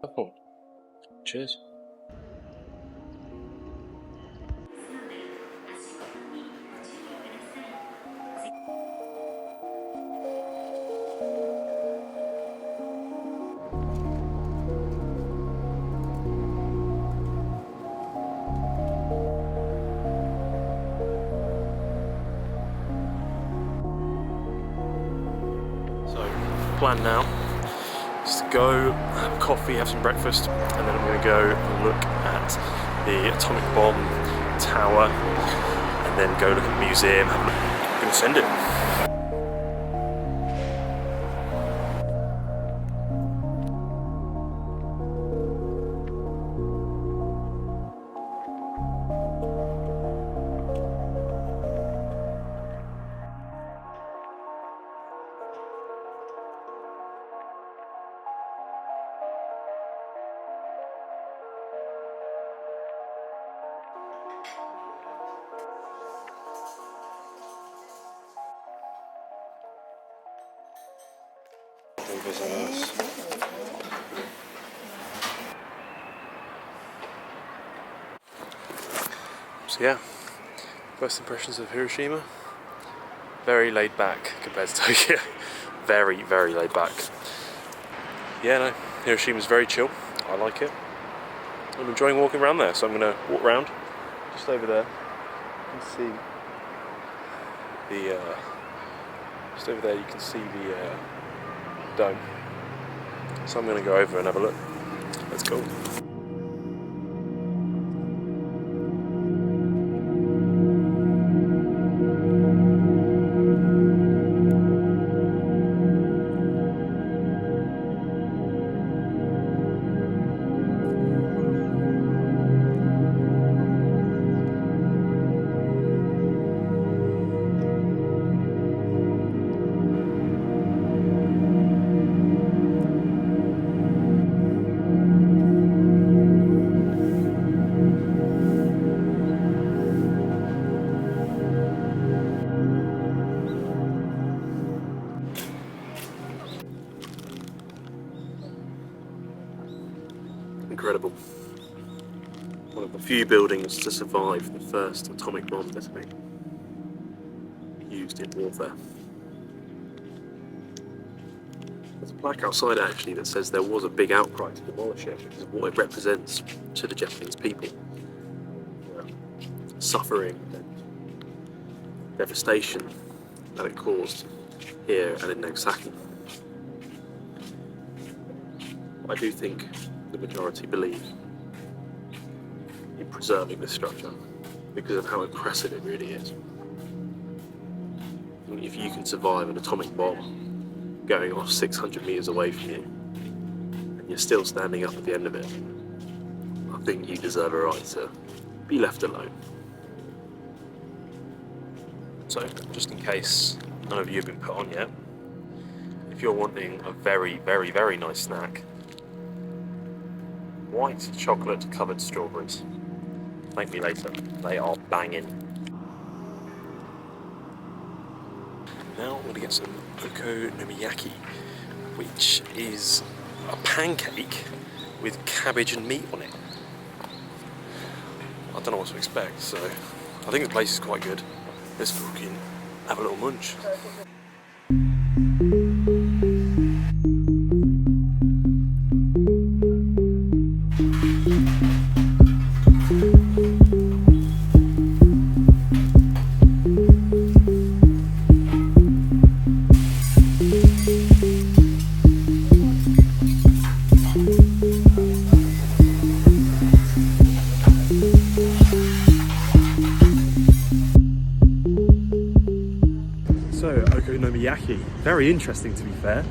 Oh, cheers. So, plan now is to go have coffee, have some breakfast, and then I'm going to go and look at the atomic bomb tower, and then go look at the museum. I'm going to send it. So yeah, first impressions of Hiroshima, very laid back compared to Tokyo. Very, very laid back. Yeah, no, Hiroshima's very chill. I like it. I'm enjoying walking around there, so I'm going to walk around just over there and see the just over there you can see the dome. So I'm going to go over and have a look. Let's go. Incredible. One of the few buildings to survive the first atomic bomb detonation used in warfare. There's a plaque outside actually that says there was a big outcry to demolish it because of what it represents to the Japanese people. Suffering and devastation that it caused here and in Nagasaki. I do think the majority believe in preserving this structure because of how impressive it really is. If you can survive an atomic bomb going off 600 meters away from you and you're still standing up at the end of it, I think you deserve a right to be left alone. So, just in case none of you have been put on yet, if you're wanting a very, very, very nice snack, white chocolate covered strawberries. Thank me later. They are banging. Now I'm going to get some okonomiyaki, which is a pancake with cabbage and meat on it. I don't know what to expect, so I think the place is quite good. Let's fucking have a little munch. Okonomiyaki, very interesting to be fair.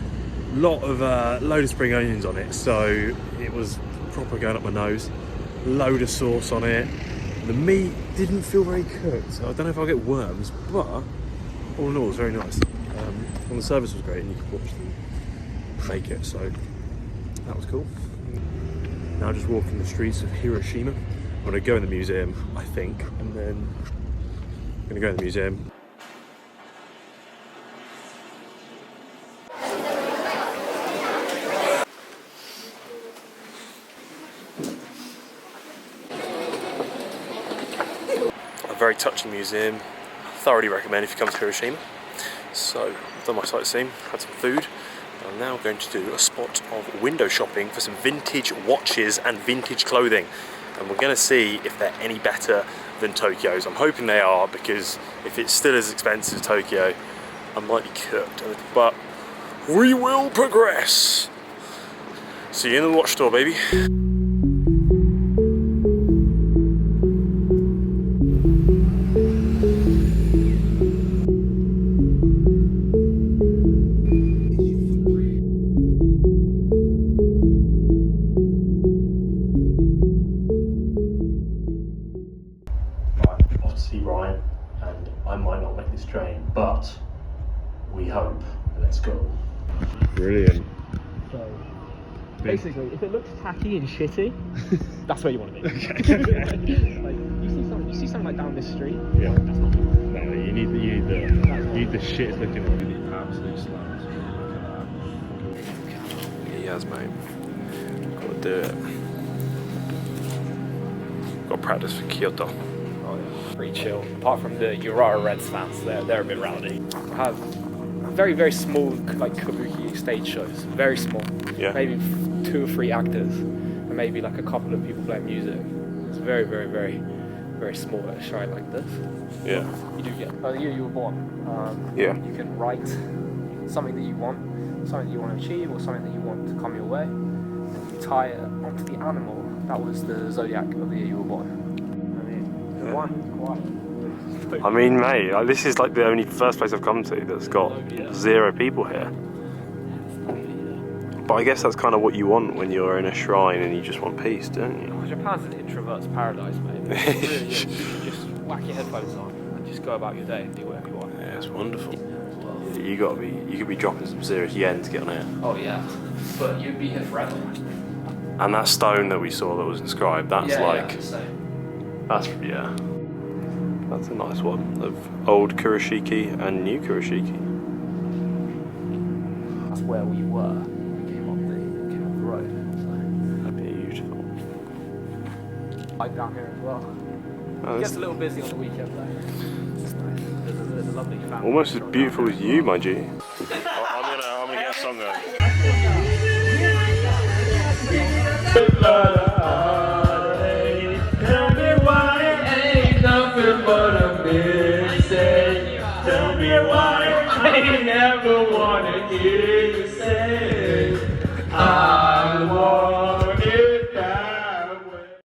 Load of spring onions on it, so it was proper going up my nose. Load of sauce on it. The meat didn't feel very cooked, so I don't know if I'll get worms, but all in all, it was very nice. And the service was great, and you could watch them make it, so that was cool. Now just walking the streets of Hiroshima. I'm going to go in the museum, I think, and then I'm going to go in the museum. very touching museum. Thoroughly recommend if you come to Hiroshima. So, I've done my sightseeing, had some food. I'm now going to do a spot of window shopping for some vintage watches and vintage clothing. And we're going to see if they're any better than Tokyo's. I'm hoping they are, because if it's still as expensive as Tokyo, I might be cooked. But we will progress. See you in the watch store, baby. Off to see Ryan, and I might not make this train, but we hope. Let's go. Brilliant. So basically, if it looks tacky and shitty, that's where you want to be. Okay. Like, you see something like down this street. Yeah. That's not good. No, you need the shit looking one. The absolute slums. He has, mate. Gotta do it. Gotta practice for Kyoto. Oh yeah. Pretty chill. Apart from the Urara Reds fans, they're a bit rowdy. I have very, very small, like, kabuki stage shows. Very small. Yeah. Maybe 2 or 3 actors, and maybe like a couple of people playing music. It's very, very, very, very small at a show like this. Yeah. You do get the year you were born. Yeah. You can write something that you want, something that you want to achieve, or something that you want to come your way, and you tie it onto the animal. That was the zodiac of the year you were born. I mean, the one quite. I mean, mate, this is like the only first place I've come to that's got 0 people here. But I guess that's kind of what you want when you're in a shrine and you just want peace, don't you? Japan's an introvert's paradise, mate. It really is. You just whack your headphones on and just go about your day and do whatever you want. Yeah, it's wonderful. You could be dropping some serious yen to get on here. Oh yeah, but you'd be here forever. And that stone that we saw that was inscribed, that's that's a nice one of old Kurashiki and new Kurashiki. That's where we were. We came up the road. So. Beautiful. Like down here as well. Oh, It gets a little busy on the weekend though. It's nice. There's a lovely family. almost as beautiful as you, my G. I'm gonna get a song going. Tell me why it ain't nothing but a mistake. Tell me why I never wanna hear you.